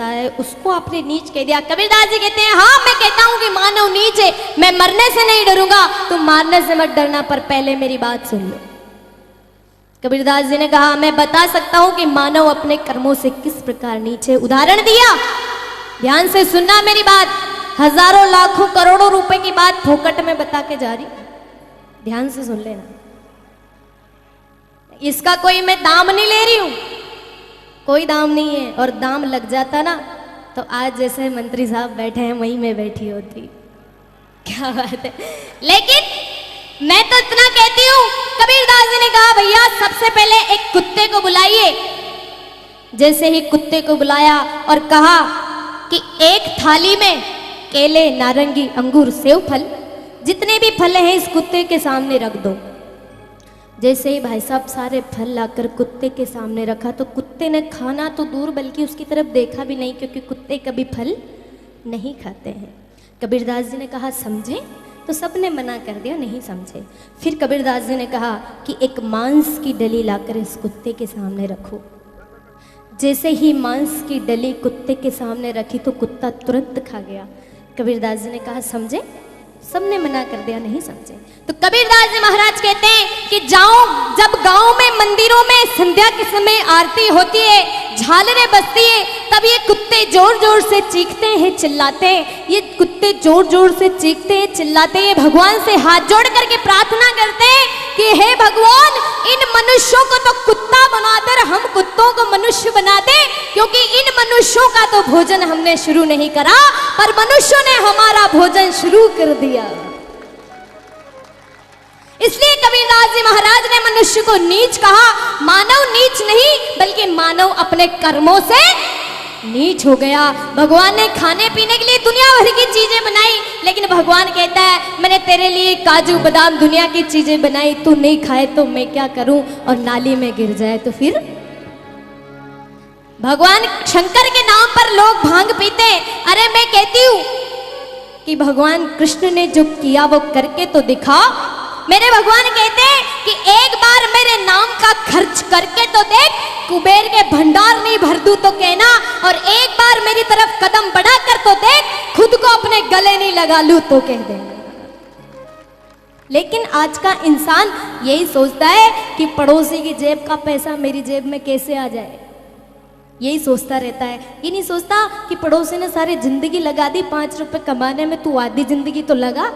करता है उसको आपने नीच कह दिया। कबीरदास जी कहते हैं हाँ मैं कहता हूं कि मानव नीच है, मैं मरने से नहीं डरूंगा, तुम मारने से मत डरना, पर पहले मेरी बात सुन लो। कबीरदास जी ने कहा मैं बता सकता हूं कि मानव अपने कर्मों से किस प्रकार नीच है। उदाहरण दिया, ध्यान से सुनना मेरी बात, हजारों लाखों करोड़ों रुपए की बात फोकट में बता के जा रही, ध्यान से सुन लेना। इसका कोई मैं दाम नहीं ले रही हूं, कोई दाम नहीं है, और दाम लग जाता ना तो आज जैसे मंत्री साहब बैठे हैं वहीं मैं बैठी होती। क्या बात है। लेकिन मैं तो इतना कहती हूं, कबीरदास जी ने कहा भैया सबसे पहले एक कुत्ते को बुलाइए। जैसे ही कुत्ते को बुलाया और कहा कि एक थाली में केले, नारंगी, अंगूर, सेव फल, जितने भी फल हैं इस कुत्ते के सामने रख दो। जैसे ही भाई साहब सारे फल लाकर कुत्ते के सामने रखा तो कुत्ते ने खाना तो दूर बल्कि उसकी तरफ देखा भी नहीं, क्योंकि कुत्ते कभी फल नहीं खाते हैं। कबीरदास जी ने कहा समझे, तो सबने मना कर दिया, नहीं समझे। फिर कबीरदास जी ने कहा कि एक मांस की डली लाकर इस कुत्ते के सामने रखो। जैसे ही मांस की डली कुत्ते के सामने रखी तो कुत्ता तुरंत खा गया। कबीरदास जी ने कहा समझे, सबने मना कर दिया, नहीं समझे। तो कबीरदास जी महाराज कहते हैं कि जाओ, जब गांव में मंदिरों में संध्या के समय आरती होती है, झालरें बजती है, तब ये कुत्ते जोर जोर से चीखते हैं, चिल्लाते हैं। ये कुत्ते जोर जोर से चीखते हैं, चिल्लाते हैं, भगवान से हाथ जोड़ करके प्रार्थना करते हैं कि हे भगवान इन मनुष्यों को तो कुत्ता बनाकर हम कुत्तों को मनुष्य बना दे, क्योंकि इन मनुष्यों का तो भोजन हमने शुरू नहीं करा, पर मनुष्यों ने हमारा भोजन शुरू कर दिया। इसलिए कबीरदास जी महाराज ने मनुष्य को नीच कहा। मानव नीच नहीं, बल्कि मानव अपने कर्मों से नीच हो गया। भगवान ने खाने पीने के लिए दुनिया भर की चीजें बनाई, लेकिन भगवान कहता है मैंने तेरे लिए काजू बादाम दुनिया की चीजें बनाई, तू नहीं खाए तो मैं क्या करूं, और नाली में गिर जाए तो फिर। भगवान शंकर के नाम पर लोग भांग पीते हैं। अरे मैं कहती हूं कि भगवान कृष्ण ने जो किया वो करके तो दिखा। मेरे भगवान कहते हैं कि एक बार मेरे नाम का खर्च करके तो देख, कुबेर के भंडार नहीं भर दूं तो कहना, और एक बार मेरी तरफ कदम बढ़ा कर तो देख, खुद को अपने गले नहीं लगा लूं तो कह देना। लेकिन आज का इंसान यही सोचता है कि पड़ोसी की जेब का पैसा मेरी जेब में कैसे आ जाए, यही सोचता रहता है। ये नहीं सोचता कि पड़ोसी ने सारी जिंदगी लगा दी 5 रुपए कमाने में, तू आधी जिंदगी तो लगा।